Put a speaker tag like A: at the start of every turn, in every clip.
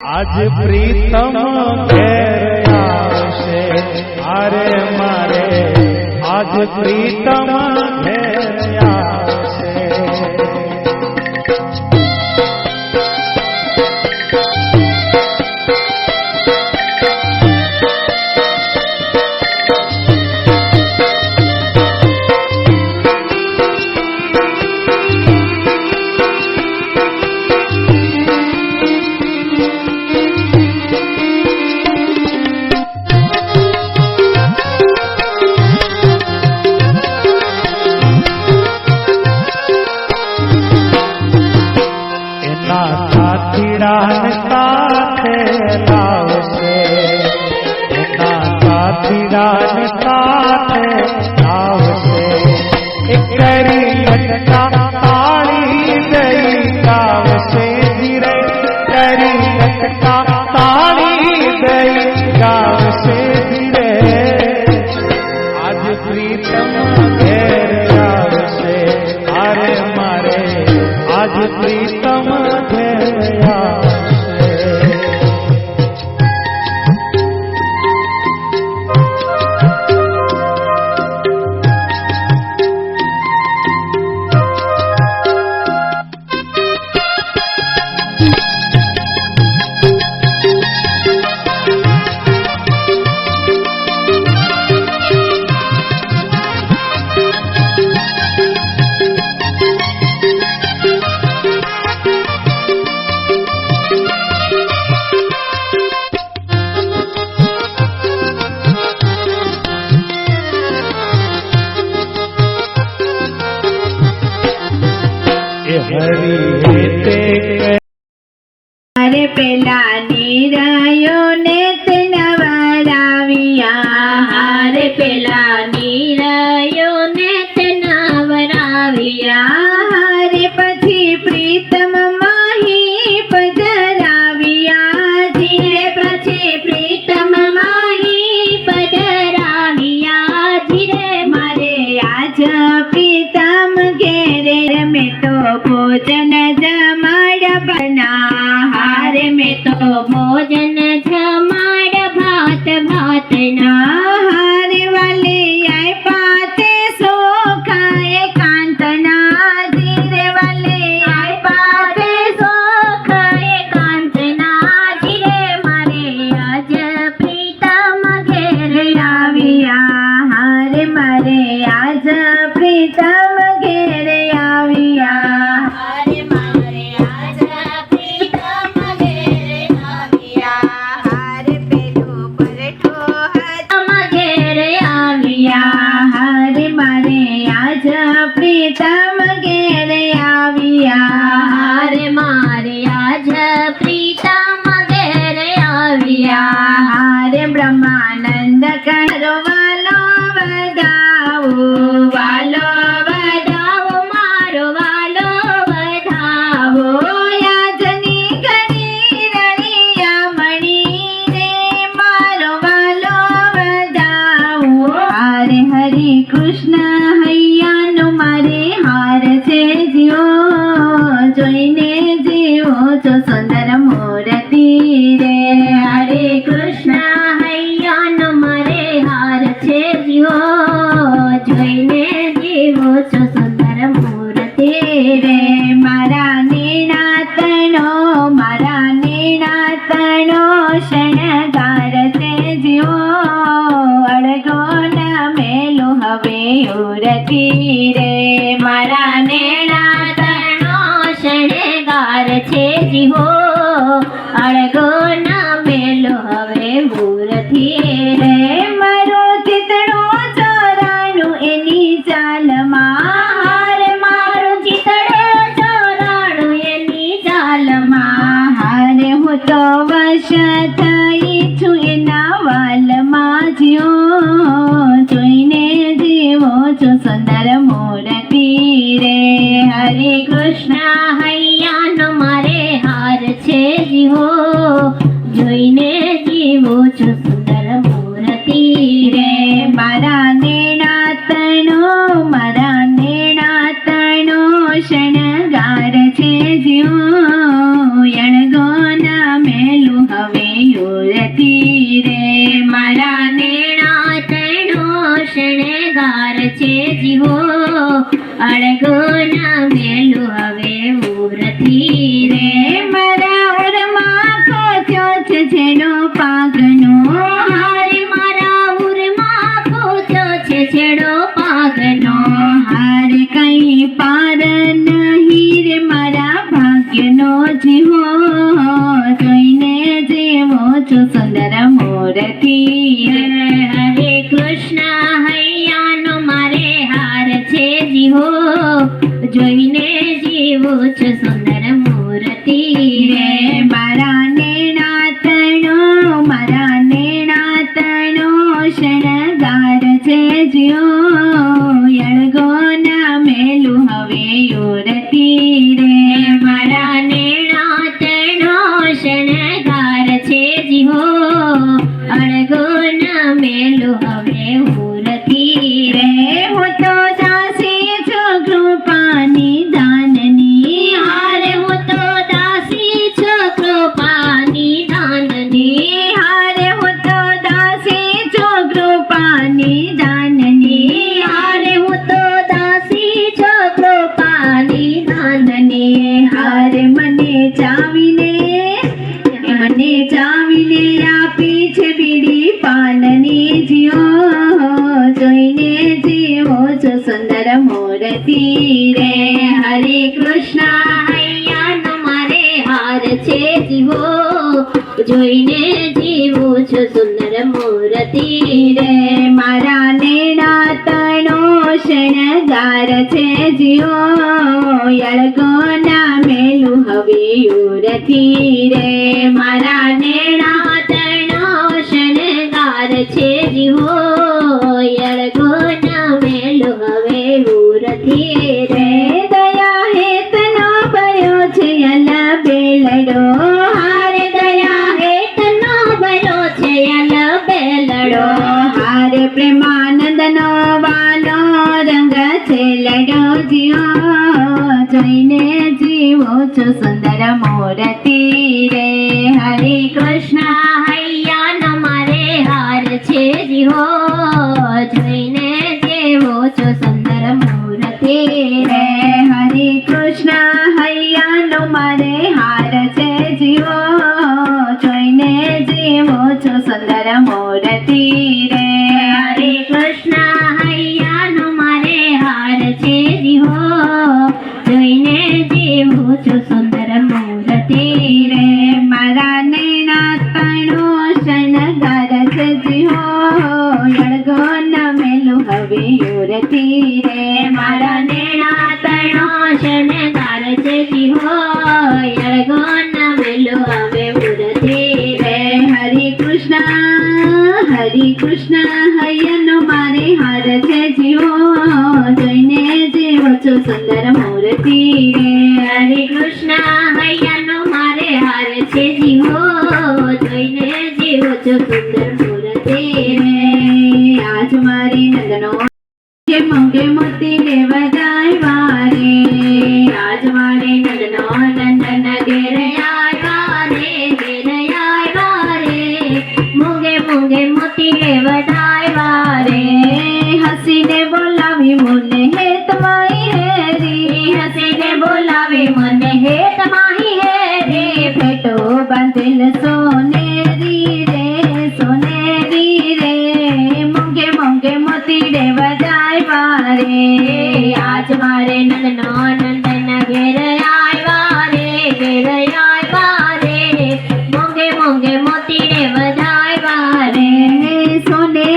A: આજ પ્રીતમ ઘેર આવશે, અરે મારે આજ પ્રીતમ ઘેર આવશે. સાથે લાવશે, એના સાથીદાર સાથે લાવશે. કરી લટકા તાળી દઈ ગાવશે ધીરે, કરી લટકા તાળી દઈ ગાવશે ધીરે. આજ પ્રીતમ ઘેર આવશે, અરે મારે આજ પ્રીતમ ઘેર આવશે.
B: અરે પેલા નીરાયો ને નવરાવ્યા, અરે પેલા નીરાયો ને નવરાવ્યા, અરે પછી પ્રીતમ માહી પધરાવ્યા, ધીરે પછી પ્રીતમ માહી પધરાવ્યા, ધીરે મારે આજ પ્રીતમ ઘેરે મેં તો ભોજન જમાડ બના, હારે મેં તો ભોજન જમાડ ભાત ભાત ના, હારે વાલે આય પાતે સોખાય કાંતના, ધીરે વાલે આય પાતે સોખાય કાંતના, ધીરે મારે આજ પ્રીતમ ઘેર આવ્યા, હારે મારે આજ પ્રીતમ ઘેર આવ્યા, હારે મારે આજ પ્રીતમ ઘેર આવ્યા, હારે પેલો પરઠો હતમ ઘેર આવ્યા, હારે મારે આજ પ્રીતમ ઘેર આવ્યા, હારે મારે આજ પ્રીતમ ઘેર આવ્યા, હારે બ્રહ્માનંદ કરો વાલો વધાવો, વાલો વધાવો મારો વાલો વધાવો, યાજની ઘડી રળિયા મણી રે મારો વાલો વધાવો, હારે હરે કૃષ્ણ હૈયાનો મારે હાર છે જીવો, જોઈને જીવો છો સુંદર મૂર્તિ રે, હરે કૃષ્ણ હૈયાનો મારે હાર છે જીવો, જોઈને જીવો છો સુંદર મૂર્તિ રે. મારા નેણાતણો શણગાર છે જીવો, અડગો ના મેલું હવે ઉરતી રે, મારા નેણાતણો શણગાર છે જીવો, અડગો ના મેલું હવે ઉરતી રે. મારો ચિતડો ચોરાણું એની ચાલમાં, હારે મારો ચિતડો ચોરાણું એની ચાલમાં, હારે હું તો વશ થઈ છું એના વાલમાં જ્યો, જોઈને જીવો છો સુંદર મૂર્તિ રે, હરે કૃષ્ણ હૈયાનો મારે હાર છે જીવો, જોઈને જીવો છો સુંદર મૂર્તિ રે. મારા નેણાતણો શણગાર છે જીવો, અણગો ના મેલું મૂર્તિ રે મારા નેણા તણો શણગાર છે જીવો અળગો ના મેલું હવે મૂર્તિ રે મારા ઉરમાં ખોચ્યો છે જેનો પાગનો હારે મારા ઉરમાં ખોચ્યો છે છેડો પાગનો હારે કઈ પાર નહીં રે મારા ભાગ્યનો જીવો જોઈને જેવો છો સુંદર મૂર્તિ રે હરે કૃષ્ણ હૈયાનો મારે હાર છે જીવો જોઈને જીવો છો સુંદર મૂર્તિ રે મારા નેણા તણો શણગાર છે જીવો અળગો ના મેલું હવે યુરતિ રે મારા નેણા તણો શણગાર છે જીવો અળગો ના મેલું હવે મૂર્તિ રે હું તો દાસી છું કૃપાની દાનની હારે હું તો દાસી છું કૃપાની દાનની હારે હું તો દાસી છું કૃપાની દાનની હારે હું તો દાસી છું કૃપાની દાનની હારે મને ચાવીને આપી છે બીડી પાનની જીઓ જોઈને જીવો છો સુંદર મૂર્તિ રે હરે કૃષ્ણ હૈયાનો મારે હાર છે જીવો જોઈને જીવો છો સુંદર મૂર્તિ રે મારા નેણા તણો શણગાર છે જીવો અળગો ના મેલું હવે યુરતિ રે મારા નેણા તણો શણગાર છે જીવો અળગો ના મેલું હવે મૂર્તિ રે દયા હેતનો ભયો છે અલ બેલડો હારે દયા હેતનો ભયો છે અલ બેલડો હારે પ્રેમાનંદનો વાલો રંગ છે લડો જીવો જોઈને જીવો છો સુંદર મૂર્તિ રે હરે કૃષ્ણ હૈયાનો મારે હાર છે જીવો જોઈને જીવો છો સુંદર મૂર્તિ રે હરે કૃષ્ણ હૈયાનો મારે હાર છે જીવો જોઈને જીવો છો સુંદર મૂર્તિ રે હરે કૃષ્ણ હૈયાનો મારે હાર છે જીવો જોઈને જીવો છો સુંદર મૂર્તિ રે મારા નેણા તણો શણગાર છે જીવો અળગો ના મેલું હવે યુરતિ રે મારા નેણા તણો શણગાર છે જીવો અળગો ના મેલું હવે મૂર્તિ રે હરે કૃષ્ણ હૈયાનો મારે હાર છે જીવો જોઈને જીવો છો સુંદર મૂર્તિ રે હરે કૃષ્ણ હૈયાનો મારે હાર છે જીવો જોઈને જીવો છો સુંદર મૂર્તિ રે આજ મારી નંદનો મોંઘે મોતી લેવા જાય વારે આજ મારી નંદનો નંદન ઘેર આવ્યા રે મોંઘે મોતી લેવા જાય વારે હસીને બોલાવી મને હે તમારી હેરી હસીને બોલાવી મને હે તમારી હેરી ફેટો બાંધેલ સોનેરી રે મોંઘે મોતી લેવા જાય વારે આજ મારે નંદનો નંદન ઘેર આવ્યા રે મોંઘે મોતી લેવા જાય વારે સોને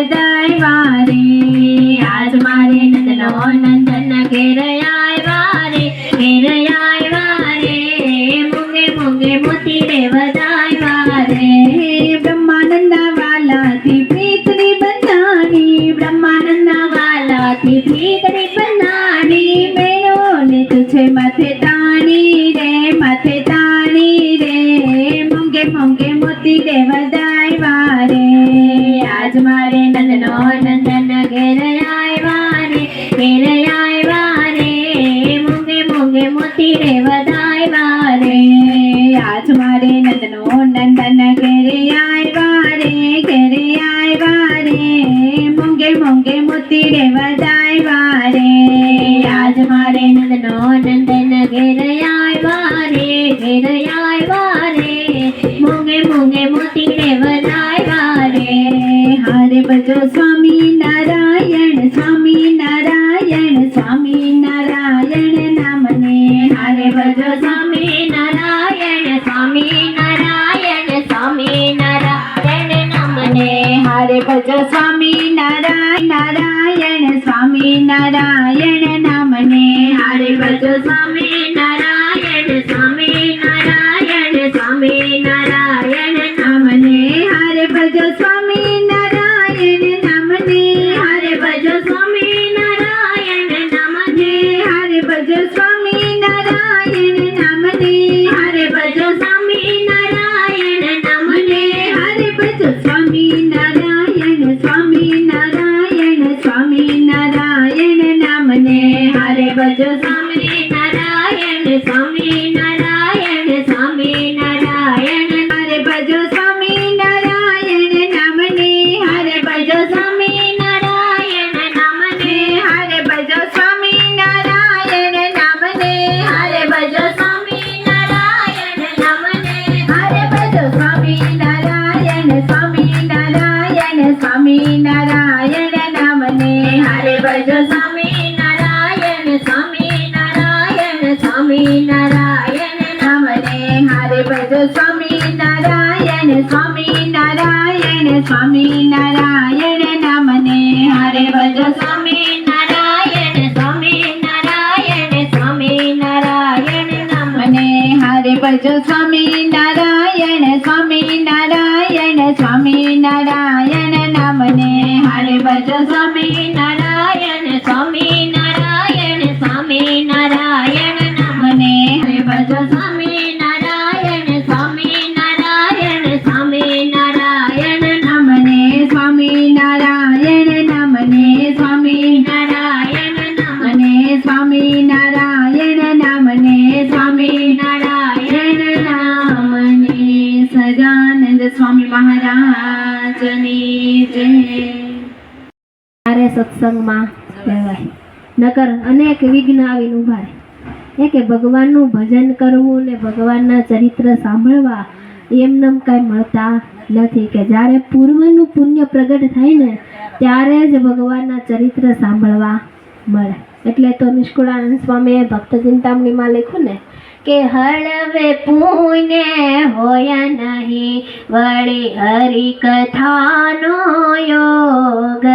B: વધાવ્યા રે આજ મારે નંદનો નંદન ઘેર આવ્યા રે મૂંગે મૂંગે મોતી રે વધાવ્યા રે બ્રહ્માનંદના વાલાથી પ્રીતની બંધાણી બ્રહ્માનંદના વાલાથી પ્રીતની બંધાણી મેળો લીધું છે માથે તાણી રે મૂંગે મૂંગે મોતી રે વધાવ્યા રે આજ મારે નંદનો નંદન ઘેર આવ્યા રે મૂંગે મૂંગે મોતી રે વધાવ્યા રે આજ મારે નંદનો નંદન ઘેરે આવ્યા રે મૂંગે મૂંગે મોતી રે વધાવ્યા રે આજ મારે નંદનો નંદન ઘેર આવ્યા રે મૂંગે મૂંગે મોતી રે વધાવ્યા રે હરે ભજો સ્વામી નારાયણ નામને હરે ભજો સ્વામી નારાયણ નામને હરે ભજો સ્વામી નારાયણ નામને હરે ભજો સ્વામી નારાયણ નામને હરે ભજો સ્વામી નારાયણ નામને હરે ભજો સ્વામી નારાયણ નામને હરે ભજો સ્વામી નારાયણ નામને હરે ભજો સ્વામી નારાયણ નામને હરે ભજો સ્વામી નારાયણ નામને હરે ભજો સ્વામી નારાયણ હરે ભજો સ્વામી નારાયણ નામને હરે ભજો સ્વામી નારાયણ નામને હરે ભજો સ્વામી નારાયણ નામને હરે ભજો સ્વામી નારાયણ નામને હરે ભજો સ્વામી નારાયણ નામને હરે ભજો સ્વામી નારાયણ નામને હરે ભજો સ્વામી નારાયણ નામને હરે ભજો સ્વામી નારાયણ નામને હરે ભજો સ્વામી નારાયણ નામને હરે ભજો સ્વામી નારાયણ નામને હરે ભજો સ્વામી નારાયણ નામને સ્વામિનારાયણ નામને સ્વામિનારાયણ નામને સદાનંદ સ્વામી મહારાજની જય.
C: મારે સત્સંગમાં કહેવાય નકર અનેક વિઘ્ન આવીને ઊભા રહે. કે ભગવાનનું ભજન કરવું ને ભગવાનના ચરિત્ર સાંભળવા એમનેમ કાંઈ મળતા નથી. કે જ્યારે પૂર્વનું પુણ્ય પ્રગટ થાય ને ત્યારે જ ભગવાનના ચરિત્ર સાંભળવા મળે. એટલે તો નિષ્કુળાનંદ સ્વામીએ ભક્ત ચિંતામણીમાં લખ્યું ને કે હળવે પુણ્ય હોય નહીં વળી હરિ કથાનો યોગ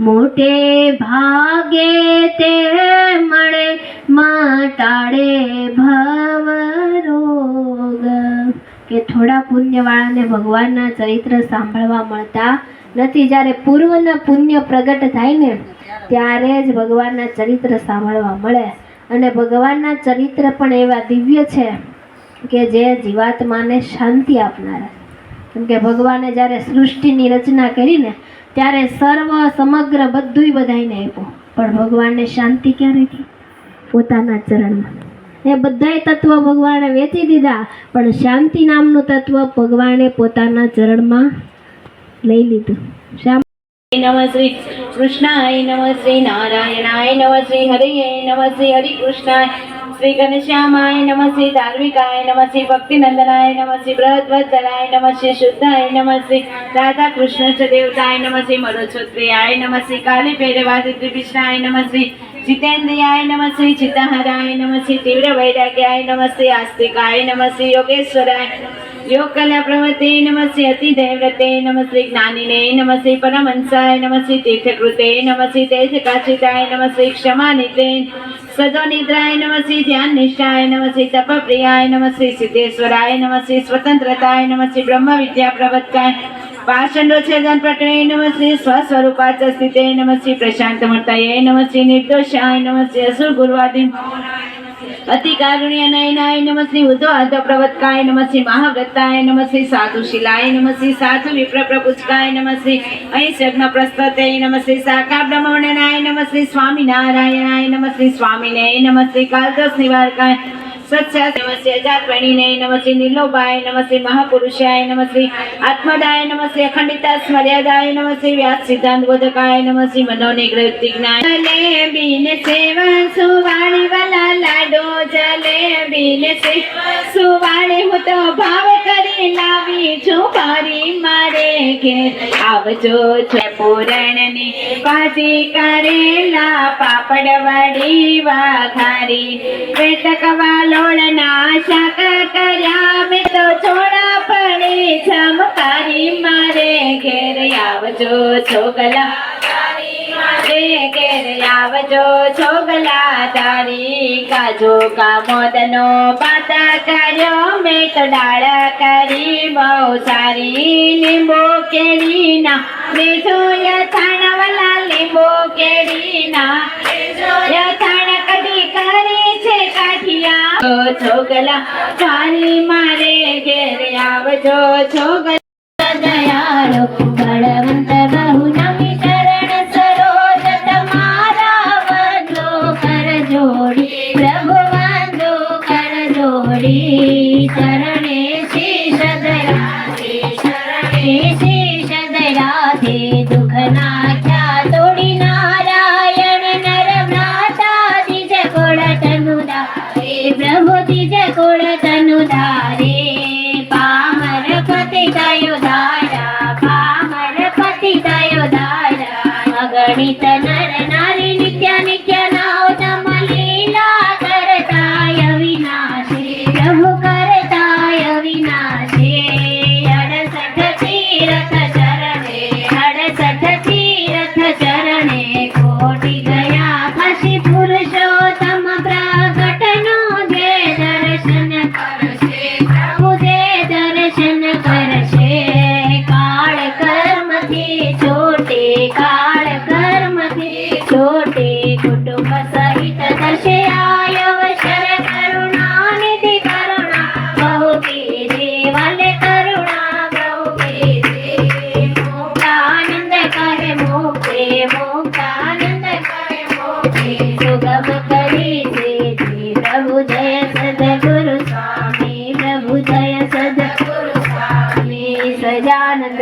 C: મોટે ભાગે તે મળે મટાડે ભવરોગ. કે થોડા પુણ્યવાળાને ભગવાનના ચરિત્ર સાંભળવા મળતા નથી. જ્યારે પૂર્વના પુણ્ય પ્રગટ થાય ને ત્યારે જ ભગવાનના ચરિત્ર સાંભળવા મળે. અને ભગવાનના ચરિત્ર પણ એવા દિવ્ય છે કે જે જીવાત્માને શાંતિ આપનારા. કેમ કે ભગવાને જ્યારે સૃષ્ટિની રચના કરીને ત્યારે સર્વ સમગ્ર બધુંય બધાને આપ્યું, પણ ભગવાનને શાંતિ ક્યારે થઈ? પોતાના ચરણમાં. એ બધાય તત્વ ભગવાને વેચી દીધા, પણ શાંતિ નામનું તત્વ ભગવાને પોતાના ચરણમાં લઈ લીધું. શા
B: નમઃ શ્રી કૃષ્ણાય નમઃ શ્રી નારાયણાય નમઃ શ્રી હરિયે નમઃ શ્રી હરિકૃષ્ણાય શ્રી ઘનશ્યામાય નમઃ શ્રી ધાર્મિકાય નમઃ શ્રી ભક્તિનંદનાય નમઃ શ્રી બૃહદ્વત્સલાય નમઃ શ્રી શુદ્ધાય નમઃ શ્રી રાધા કૃષ્ણ ચ દેવતાય નમઃ શ્રી મનોછોત્રિયાય નમઃ શ્રી કાલી ભૈરવાસી ત્રિભિષ્ણાય નમઃ શ્રી जितेन्द्रियाय नमः श्री चित्तहराय नमः श्री तीव्र वैराग्याय नमः श्री आस्तिकाय नमः श्री योगेश्वराय योग कला प्रवते नमः श्री अति देवव्रते नमः श्री ज्ञानिने नमः श्री परमहंसाय नमः श्री तीर्थकृते नमः श्री तेजकाचिताय नमः श्री क्षमानिते सदो निद्राय नमः श्री ध्यान निष्ठाय नमः श्री तप प्रियाय नमः श्री सिद्धेश्वराय नमः श्री स्वतंत्रताय नमः श्री ब्रह्म विद्या प्रवत्काय पाषंडो छेदन पटवे नमः श्री स्वस्वरूपाच स्थिते नमः श्री प्रशांत मूर्तये नमः श्री निर्दोषाय नमः श्री असुर गुरुवादी अति कारुण्य नयनाय नमः श्री उद्धव प्रवत्काय नमः श्री महाव्रताय नमः श्री साधुशिलाय नमः श्री साधु विप्र प्रपुचकाय नमः श्री ऐश्वर्य प्रस्तते नमः श्री साकार ब्रह्मवर्णनाय नमः श्री स्वामी नारायणाय नमः श्री स्वामिने नमः श्री कालदोष निवारकाय सत्सात नमः श्री अजातवणिने नमः श्री निर्लोभाय नमः श्री महापुरुषाय नमः श्री आत्मदाय नमः श्री अखंडिता स्मर्यादाय नमः श्री व्यास सिद्धांत बोधकाय नमः श्री मनोनिग्रह ज्ञान जलेबीन सेवा सुवाणी वाला लाडो जलेबीन से सुवाणी હું તો ભાવ કરી લાવી છું ફરી મારે ઘેર આવજો છે પૂરણની પાછી કરેલા પાપડ વડી વઘારી પેટકવા લોળના શાક કર્યા મેં તો છોડા પડે ચમકારી મારે ઘેર આવજો છોકલા મારે ઘેર આવજો છોકલા તારી કાજુ કા મોદનો પાતા કર્યો મેં તો ડાળ કરી બહુ સારી લીંબુ કેરીના બીજું યથાણવાલા લીંબુ કેરીના યથાણ કઢી કરી છે કાઠિયા છોકલા તારી મારે ઘેર આવજો છોકલા દયાળો બળવંત બહુ નમી ચરણ સરોજ તમારા વંદો કર જોડી પ્રભુ વંદો કર જોડી ચરણે શીશ ધરાધે દુઃખ નાખ્યા તોડી નારાયણ નરમ્રાતા દિજ કોળ તનુદારે પ્રભુ દિજ કોળ તનુદારે પામર પતિ દયો દારા પામર પતિ દયો દારા અગણિત નર નારી નિત્ય નિત્ય નાવ તમ લીલા કરતાય વિનાશે પ્રભુ કરતાય વિનાશે 68 તીર્થ ચરણે કોટી ગયા કાશી પુરુષોત્તમ પ્રગટનો જે દર્શન કરશે પ્રભુ જે દર્શન કરશે કાળ કર્મથી છોટે કાળ કર્મથી છોટે કુટુંબ સહિત દશે અવસર કરુણાનિધિ કરુણા બહુ કીધે વાલે કરુણા બહુ કીધે મુક્તાનંદ કહે મોક્ષે મુક્તાનંદ કહે મોક્ષે સુગમ કરી છે પ્રભુ જય સદગુરુ સ્વામી પ્રભુ જય સદગુરુ સ્વામી સજાનંદ